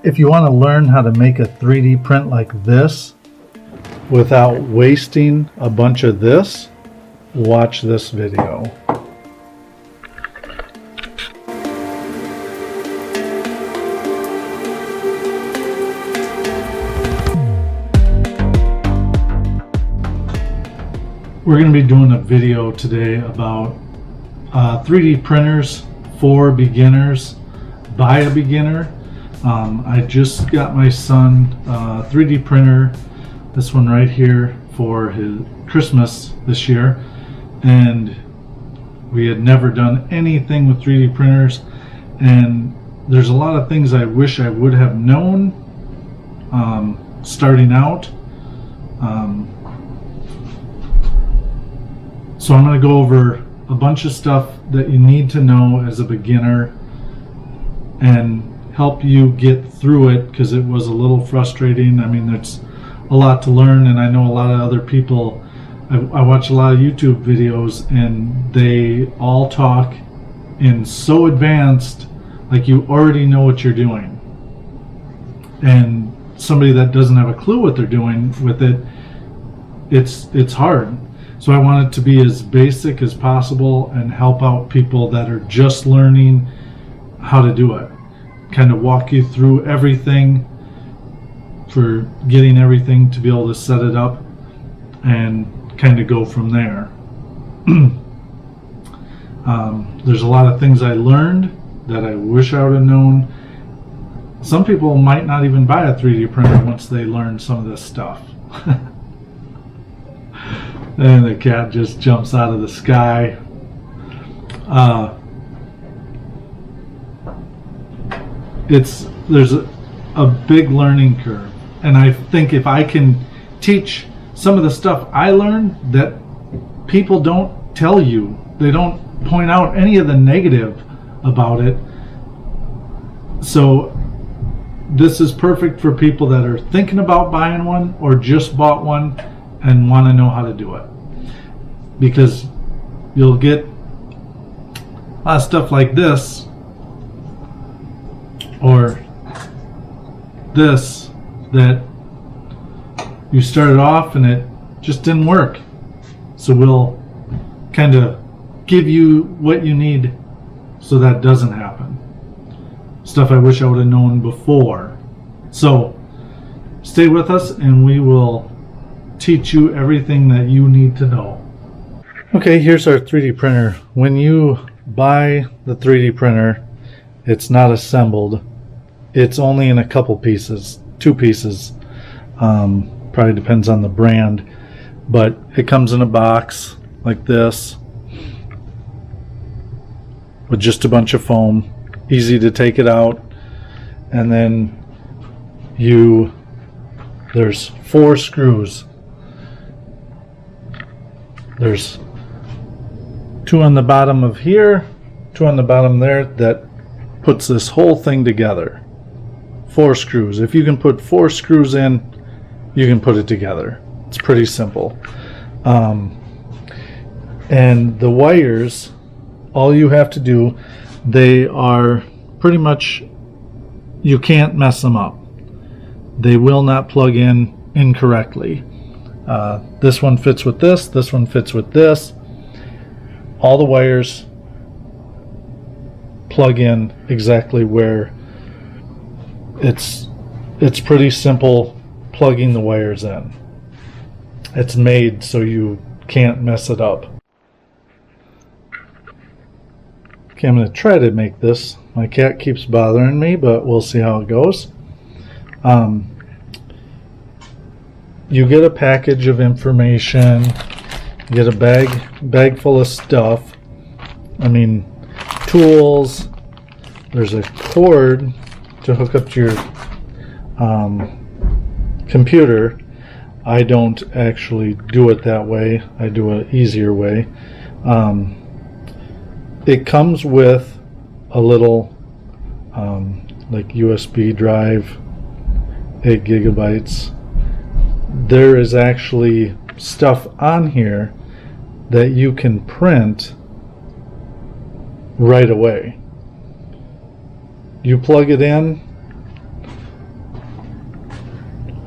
If you want to learn how to make a 3D print like this without wasting a bunch of this, watch this video. We're going to be doing a video today about 3D printers for beginners by a beginner. I just got my son a 3D printer, this one right here, for his Christmas this year, and we had never done anything with 3D printers, and there's a lot of things I wish I would have known starting out. So I'm going to go over a bunch of stuff that you need to know as a beginner and help you get through it, because it was a little frustrating. I mean, there's a lot to learn, and I know a lot of other people. I watch a lot of YouTube videos, and they all talk in so advanced, like you already know what you're doing. And somebody that doesn't have a clue what they're doing with it, it's hard. So I want it to be as basic as possible and help out people that are just learning how to do it. Kind of walk you through everything for getting everything to be able to set it up and kind of go from there. There's a lot of things I learned that I wish I would have known. Some people might not even buy a 3D printer once they learn some of this stuff. And the cat just jumps out of the sky. There's a big learning curve, and I think if I can teach some of the stuff I learned that people don't tell you, they don't point out any of the negative about it. So this is perfect for people that are thinking about buying one or just bought one and want to know how to do it, because you'll get a lot of stuff like this or this that you started off and it just didn't work. So we'll kind of give you what you need so that doesn't happen. Stuff I wish I would have known before. So stay with us and we will teach you everything that you need to know. Okay, here's our 3D printer. When you buy the 3D printer, it's not assembled. It's only in a couple pieces, 2 pieces. Probably depends on the brand, but it comes in a box like this with just a bunch of foam. Easy to take it out, and then there's 4 screws. There's 2 on the bottom of here, 2 on the bottom there, that puts this whole thing together. 4 screws. If you can put 4 screws in, you can put it together. It's pretty simple. And the wires, all you have to do, they are pretty much, you can't mess them up. They will not plug in incorrectly. This one fits with this one fits with this. All the wires plug in exactly where. It's pretty simple plugging the wires in. It's made so you can't mess it up. Okay, I'm going to try to make this. My cat keeps bothering me, but we'll see how it goes. You get a package of information. You get a bag full of stuff. I mean, tools. There's a cord to hook up to your computer. I don't actually do it that way. I do an easier way. It comes with a little like USB drive, 8 gigabytes. There is actually stuff on here that you can print right away. You plug it in,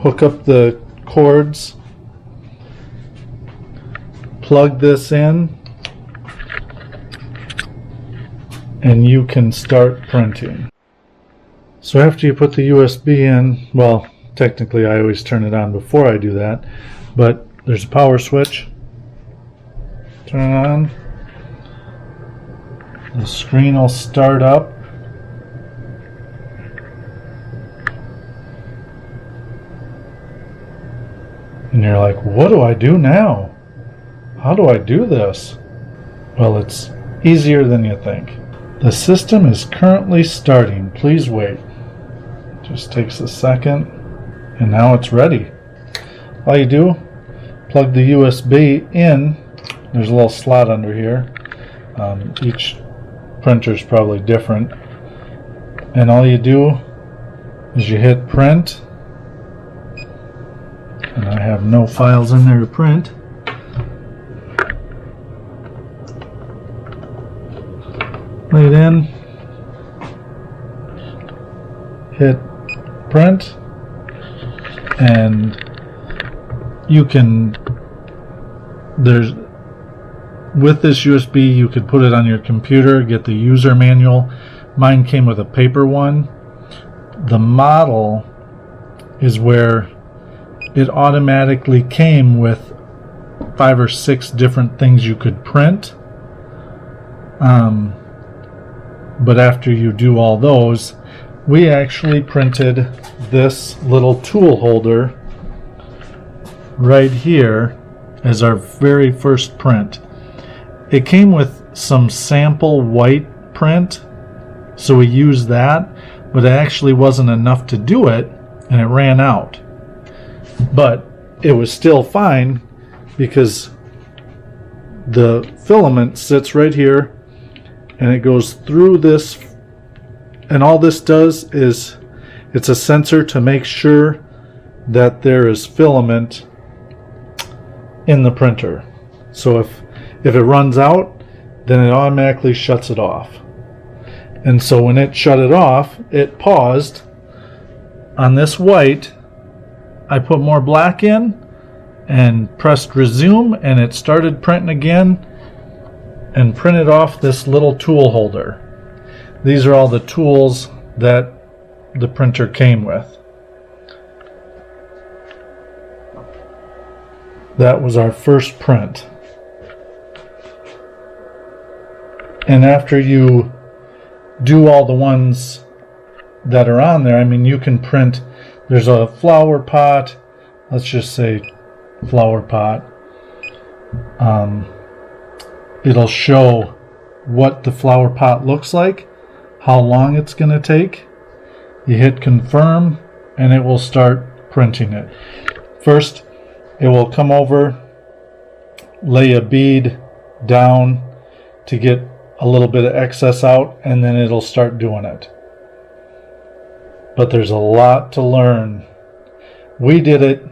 hook up the cords, plug this in, and you can start printing. So after you put the USB in, well, technically I always turn it on before I do that, but there's a power switch. Turn it on. The screen will start up. And you're like, what do I do now? How do I do this? Well, it's easier than you think. The system is currently starting. Please wait. Just takes a second. And now it's ready. All you do, plug the USB in. There's a little slot under here. Each printer is probably different. And all you do is you hit print. And I have no files in there to print. Lay it in. Hit print. And you can, with this USB you could put it on your computer, get the user manual. Mine came with a paper one. The model is where it automatically came with 5 or 6 different things you could print. But after you do all those, we actually printed this little tool holder right here as our very first print. It came with some sample white print, so we used that, but it actually wasn't enough to do it, and it ran out. But it was still fine because the filament sits right here and it goes through this, and all this does is it's a sensor to make sure that there is filament in the printer. So if it runs out, then it automatically shuts it off. And so when it shut it off, it paused on this white. I put more black in and pressed resume, and it started printing again and printed off this little tool holder. These are all the tools that the printer came with. That was our first print. And after you do all the ones that are on there, I mean, you can print, there's a flower pot, let's just say flower pot. It'll show what the flower pot looks like, how long it's going to take. You hit confirm and it will start printing it. First, it will come over, lay a bead down to get a little bit of excess out, and then it'll start doing it. But there's a lot to learn. We did it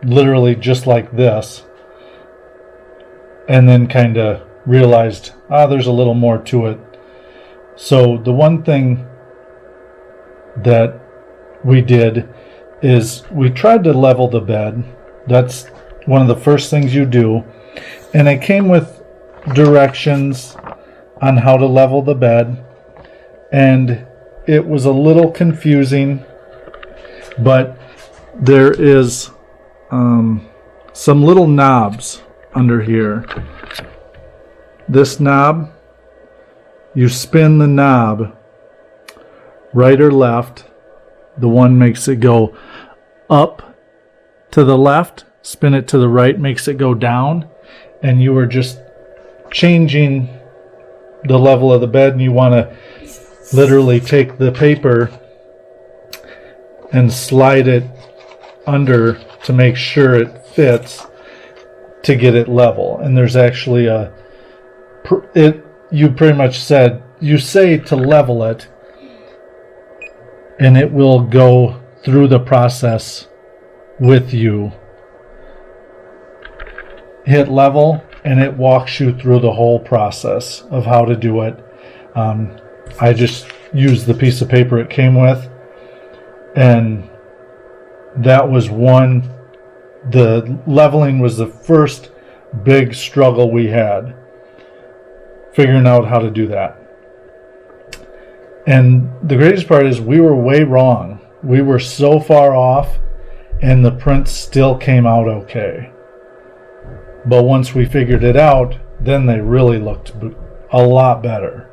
literally just like this, and then kind of realized, there's a little more to it. So the one thing that we did is we tried to level the bed. That's one of the first things you do. And it came with directions on how to level the bed. And it was a little confusing, but there is some little knobs under here. This knob, you spin the knob right or left. The one makes it go up to the left, spin it to the right, makes it go down, and you are just changing the level of the bed, and you want to literally take the paper and slide it under to make sure it fits to get it level. And there's actually you pretty much said, you say to level it, and it will go through the process with you. Hit level and it walks you through the whole process of how to do it. I just used the piece of paper it came with, and that was the leveling was the first big struggle we had, figuring out how to do that. And the greatest part is we were way wrong. We were so far off, and the prints still came out okay. But once we figured it out, then they really looked a lot better.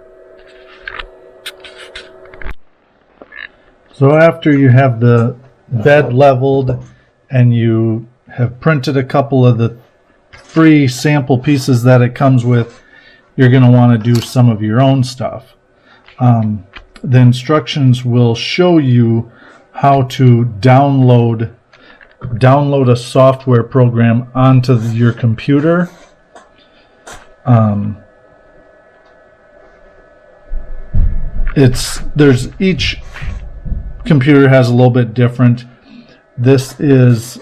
So after you have the bed leveled and you have printed a couple of the free sample pieces that it comes with, you're going to want to do some of your own stuff. The instructions will show you how to download a software program onto your computer. Each computer has a little bit different. This is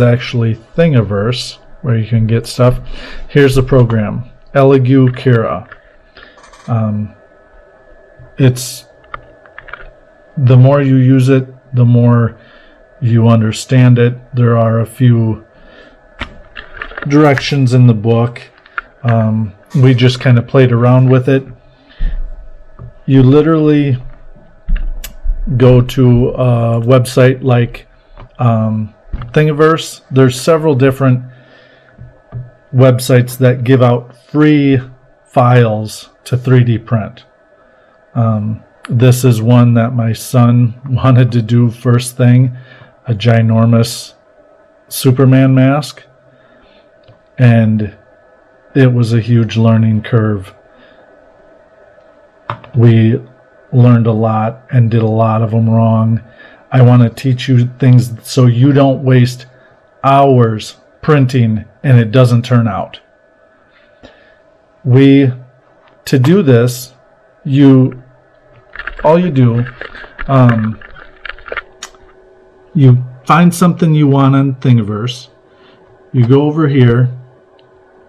actually Thingiverse, where you can get stuff. Here's the program, Elegoo Kira. It's the more you use it, the more you understand it. There are a few directions in the book. We just kind of played around with it. You literally go to a website like Thingiverse. There's several different websites that give out free files to 3D print. This is one that my son wanted to do first thing, a ginormous Superman mask, and it was a huge learning curve. We learned a lot and did a lot of them wrong. I want to teach you things so you don't waste hours printing and it doesn't turn out. To do this, all you do, you find something you want on Thingiverse, you go over here,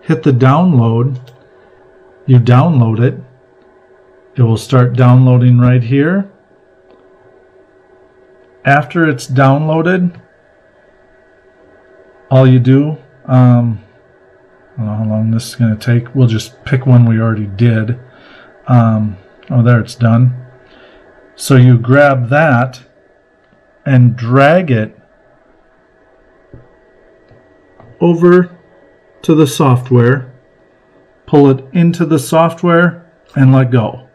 hit the download, you download it, it will start downloading right here. After it's downloaded, all you do, I don't know how long this is going to take. We'll just pick one we already did. There, it's done. So you grab that and drag it over to the software, pull it into the software, and let go.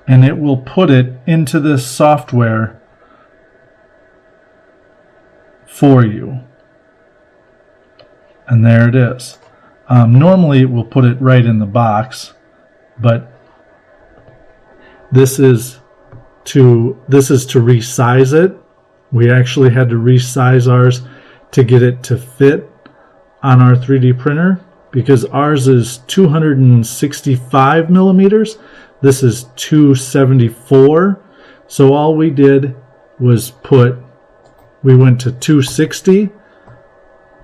And it will put it into this software for you. And there it is. Normally it will put it right in the box, but this is to resize it. We actually had to resize ours to get it to fit on our 3D printer, because ours is 265 millimeters. This is 274. So all we did was we went to 260,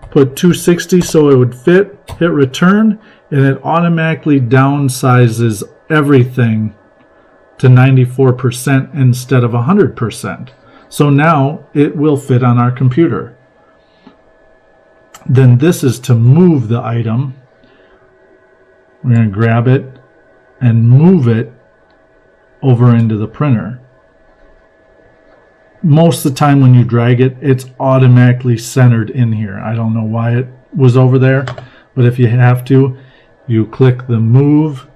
put 260 so it would fit, hit return, and it automatically downsizes everything to 94% instead of 100%. So now it will fit on our computer. Then this is to move the item. We're going to grab it and move it over into the printer. Most of the time when you drag it, it's automatically centered in here. I don't know why it was over there, but if you have to, you click the move,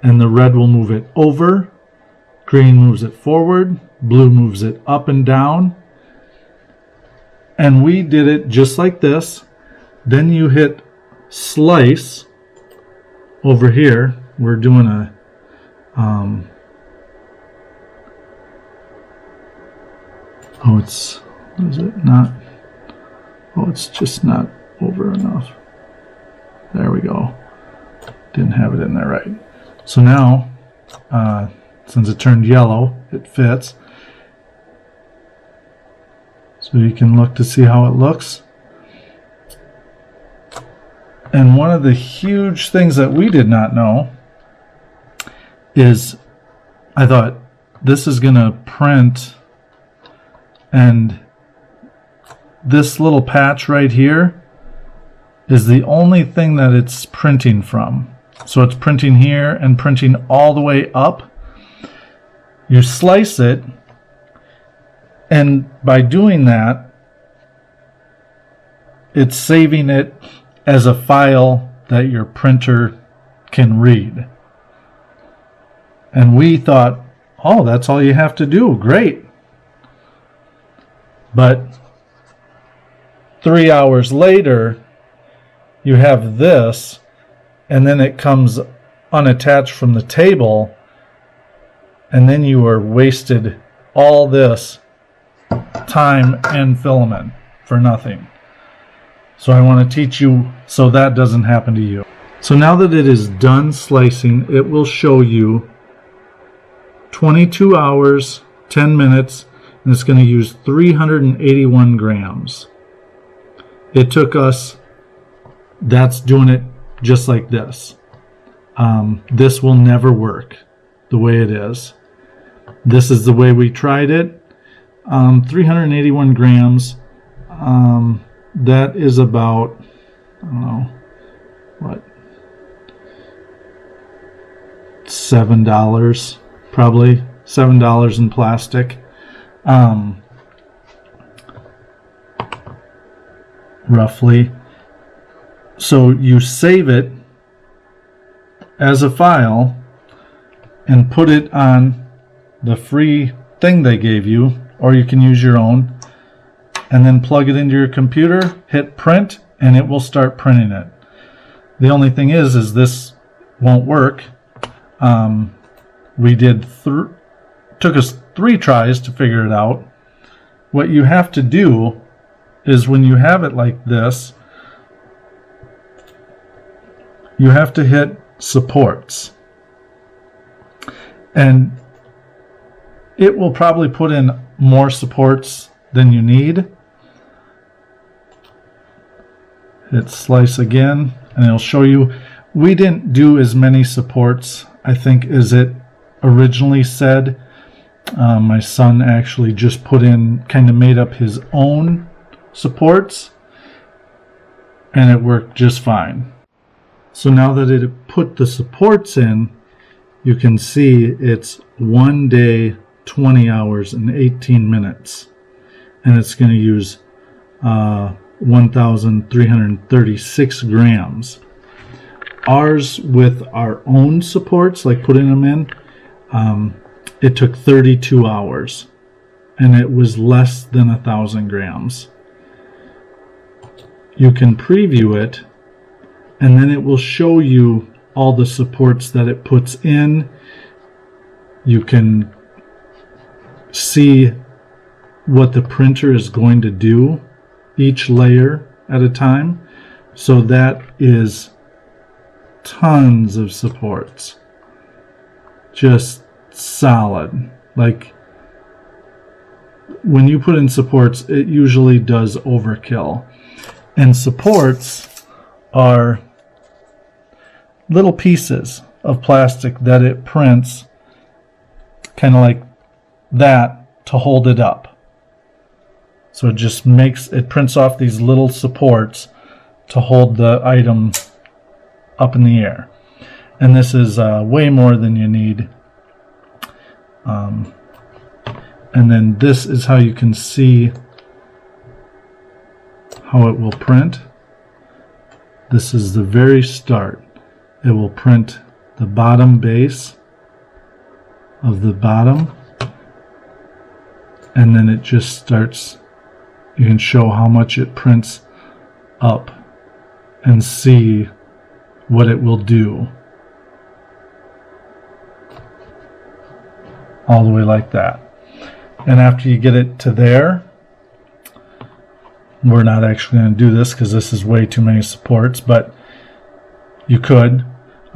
and the red will move it over, green moves it forward, blue moves it up and down. And we did it just like this. Then you hit slice over here. We're doing a it's just not over enough. There we go. Didn't have it in there right. So now, since it turned yellow, it fits. So you can look to see how it looks. And one of the huge things that we did not know is, I thought, this is going to print, and this little patch right here is the only thing that it's printing from. So it's printing here and printing all the way up. You slice it, and by doing that, it's saving it as a file that your printer can read. And we thought, oh, that's all you have to do. Great. But 3 hours later, you have this, and then it comes unattached from the table, and then you are wasted all this time and filament for nothing. So I want to teach you so that doesn't happen to you. So now that it is done slicing, it will show you 22 hours, 10 minutes, and it's going to use 381 grams. It took us, that's doing it just like this. This will never work the way it is. This is the way we tried it. 381 grams. That is about, I don't know, what, $7, probably $7 in plastic. Roughly. So you save it as a file and put it on the free thing they gave you, or you can use your own, and then plug it into your computer, hit print, and it will start printing it. The only thing is this won't work. We did took us 3 tries to figure it out. What you have to do is, when you have it like this, you have to hit supports, and it will probably put in more supports than you need. Hit slice again, and it'll show you. We didn't do as many supports, I think, as it originally said. My son actually just put in, kind of made up his own supports, and it worked just fine. So now that it put the supports in, you can see it's 1 day, 20 hours, and 18 minutes. And it's going to use 1,336 grams. Ours, with our own supports, like putting them in, it took 32 hours. And it was less than 1,000 grams. You can preview it, and then it will show you all the supports that it puts in. You can see what the printer is going to do, each layer at a time. So that is tons of supports. Just solid. Like, when you put in supports, it usually does overkill. And supports are little pieces of plastic that it prints, kind of like that, to hold it up. So it just prints off these little supports to hold the item up in the air. And this is way more than you need. And then this is how you can see how it will print. This is the very start. It will print the bottom base of the bottom, and then it just starts. You can show how much it prints up and see what it will do. All the way like that. And after you get it to there, we're not actually going to do this because this is way too many supports, but you could.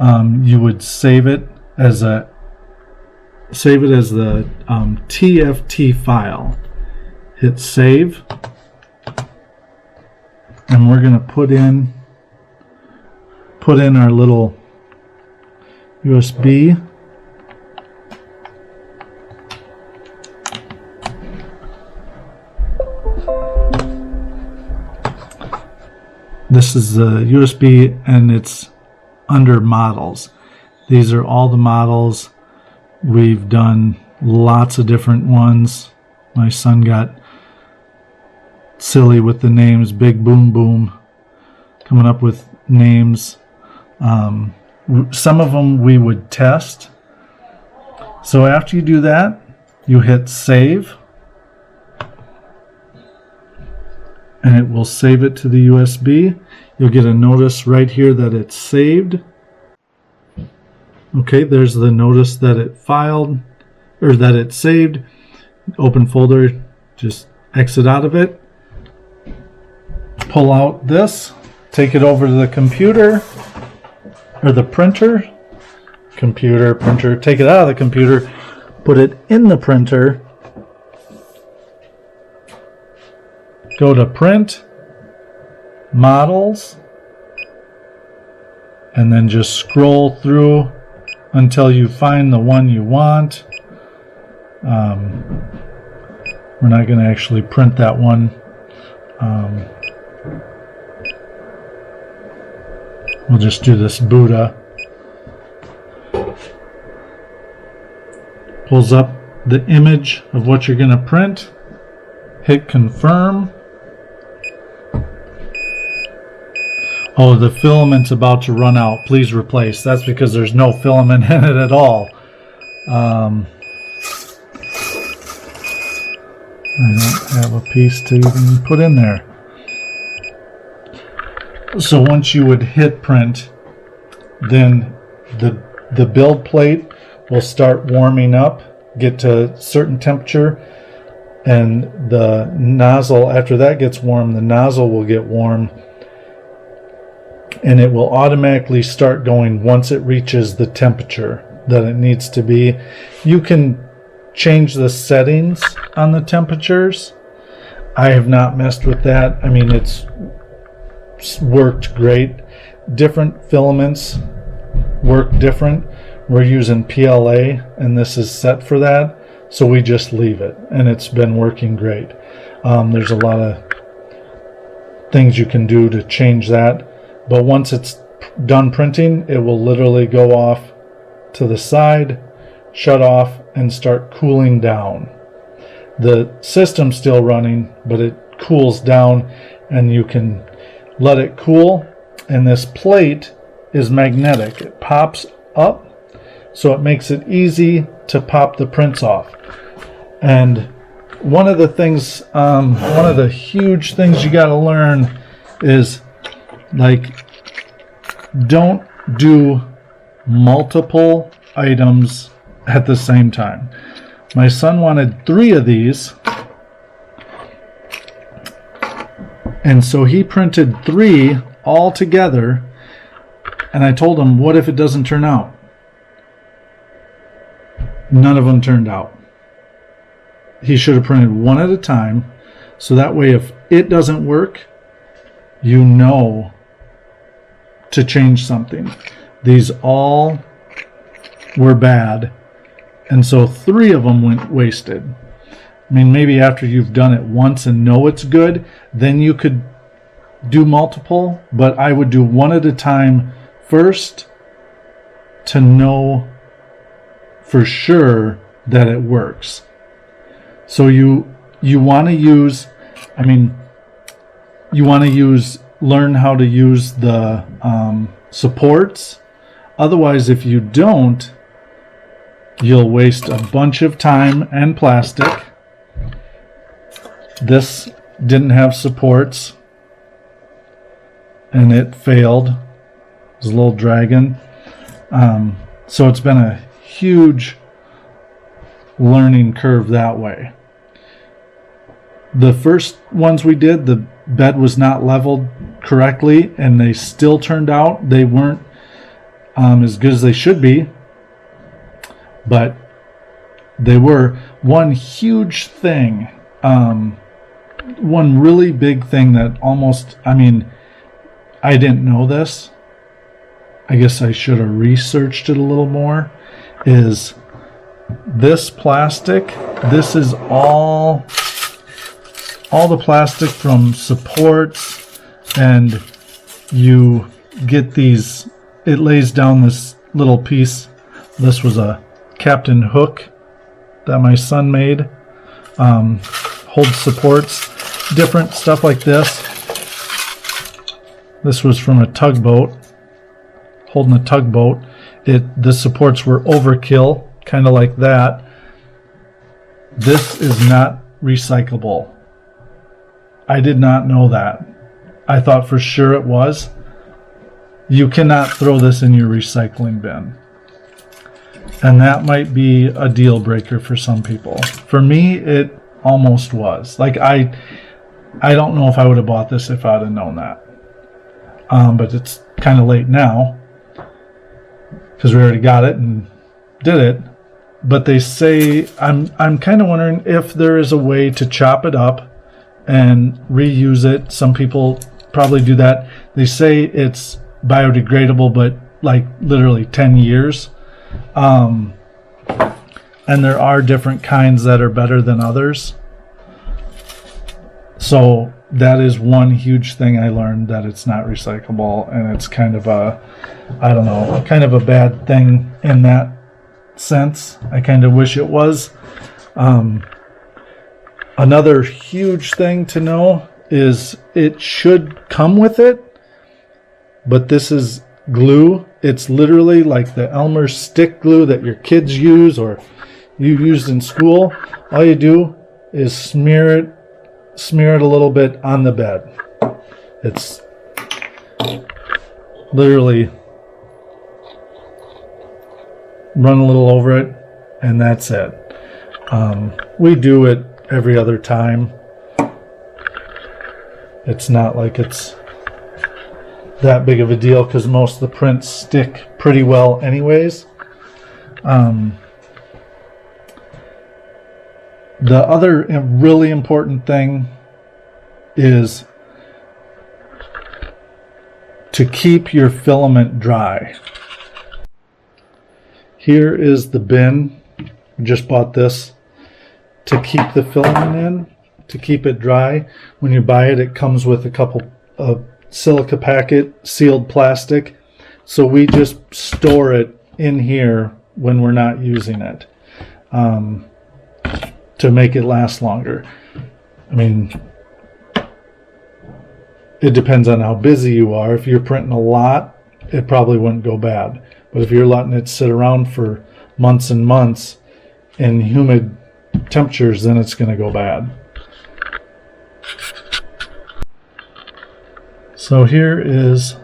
You would save it as the TFT file. Hit save, and we're going to put in our little USB. This is the USB, and it's under models. These are all the models. We've done lots of different ones. My son got silly with the names, Big Boom Boom, coming up with names. Some of them we would test. So after you do that, you hit save, and it will save it to the USB. You'll get a notice right here that it's saved. Okay, there's the notice that it filed, or that it's saved. Open folder, just exit out of it. Pull out this, take it over to the computer, or the printer. Computer, printer, take it out of the computer, put it in the printer. Go to print, models, and then just scroll through until you find the one you want. We're not going to actually print that one. We'll just do this Buddha. Pulls up the image of what you're going to print. Hit confirm. Oh, the filament's about to run out. Please replace. That's because there's no filament in it at all. I don't have a piece to even put in there. So once you would hit print, then the build plate will start warming up, get to a certain temperature, and the nozzle, after that gets warm, the nozzle will get warm, and it will automatically start going once it reaches the temperature that it needs to be. You can change the settings on the temperatures. I have not messed with that. I mean, it's worked great. Different filaments work different. We're using PLA, and this is set for that, so we just leave it, and it's been working great. There's a lot of things you can do to change that, but once it's done printing, it will literally go off to the side, shut off, and start cooling down. The system's still running, but it cools down, and you can let it cool. And this plate is magnetic. It pops up, so it makes it easy to pop the prints off. And one of the things, one of the huge things you got to learn is, like, don't do multiple items at the same time. My son wanted 3 of these, and so he printed 3 all together, and I told him, what if it doesn't turn out? None of them turned out. He should have printed 1 at a time, so that way if it doesn't work, you know to change something. These all were bad, and so 3 of them went wasted. I mean, maybe after you've done it once and know it's good, then you could do multiple, but I would do 1 at a time first to know for sure that it works. So you want to use, I mean, you want to learn how to use the supports. Otherwise, if you don't, you'll waste a bunch of time and plastic. This didn't have supports, and it failed. It was a little dragon. So it's been a huge learning curve that way. The first ones we did, the bed was not leveled correctly, and they still turned out. They weren't as good as they should be, but they were. One huge thing, one really big thing that almost, I mean, I didn't know this. I guess I should have researched it a little more, is this plastic. This is all the plastic from supports and you get these, it lays down this little piece. This was a Captain Hook that my son made. Holds supports, different stuff like this. This was from a tugboat, holding a tugboat. The supports were overkill, kind of like that. This is not recyclable. I did not know that. I thought for sure it was. You cannot throw this in your recycling bin. And that might be a deal breaker for some people. For me, it almost was. Like, I don't know if I would have bought this if I'd have known that. But it's kind of late now, because we already got it and did it. But they say, I'm kind of wondering if there is a way to chop it up and reuse it. Some people probably do that. They say it's biodegradable, but like literally 10 years. And there are different kinds that are better than others. So that is one huge thing I learned, that it's not recyclable, and it's kind of a, I don't know, kind of a bad thing in that sense. I kind of wish it was. Another huge thing to know is it should come with it, but this is glue. It's literally like the Elmer's stick glue that your kids use or you used in school. All you do is smear it a little bit on the bed. It's literally run a little over it, and that's it. We do it every other time. It's not like it's that big of a deal, because most of the prints stick pretty well anyways. The other really important thing is to keep your filament dry. Here is the bin. Just bought this to keep the filament in, to keep it dry. When you buy it, it comes with a couple of silica packet, sealed plastic. So we just store it in here when we're not using it, to make it last longer. I mean, it depends on how busy you are. If you're printing a lot, it probably wouldn't go bad. But if you're letting it sit around for months and months in humid temperatures, then it's going to go bad. So here is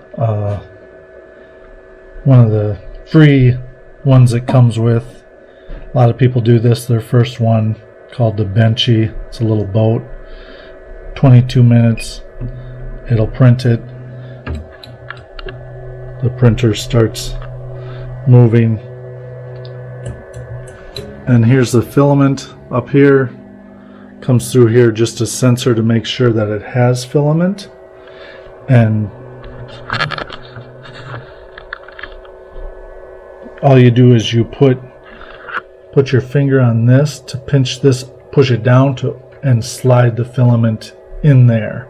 one of the free ones it comes with. A lot of people do this, their first one, called the Benchy. It's a little boat. 22 minutes. It'll print it. The printer starts moving. And here's the filament up here. Comes through here, just a sensor to make sure that it has filament. And all you do is you put your finger on this to pinch this, push it down to, and slide the filament in there.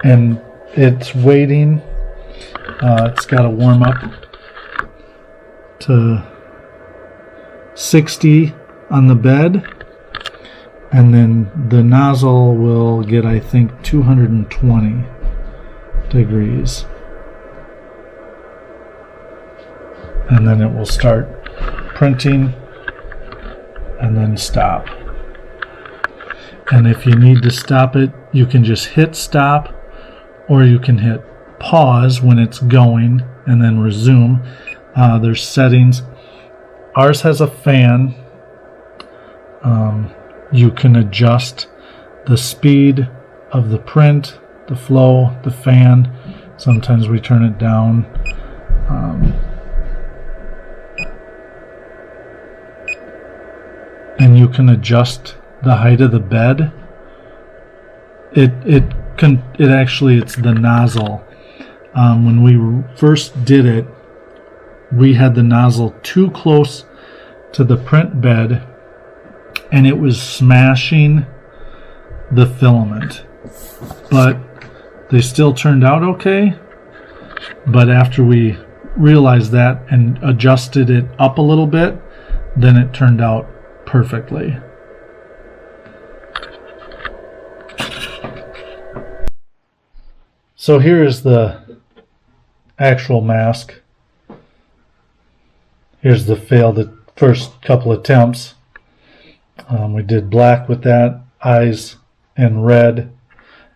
And it's waiting. It's got to warm up to 60 on the bed, and then the nozzle will get, I think, 220 degrees, and then it will start printing and then stop. And if you need to stop it, you can just hit stop, or you can hit pause when it's going and then resume. There's settings. Ours has a fan. You can adjust the speed of the print, the flow, the fan. Sometimes we turn it down. And you can adjust the height of the bed. It's the nozzle. When we first did it, we had the nozzle too close to the print bed, and it was smashing the filament. But they still turned out okay, but after we realized that and adjusted it up a little bit, then it turned out perfectly. So here is the actual mask. Here's the failed first couple attempts. We did black with that, eyes and red,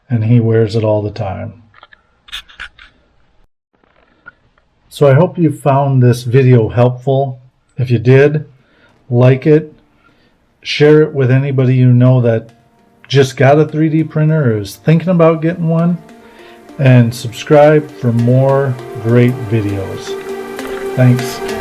and he wears it all the time. So I hope you found this video helpful. If you did, like it, share it with anybody you know that just got a 3D printer or is thinking about getting one, and subscribe for more great videos. Thanks.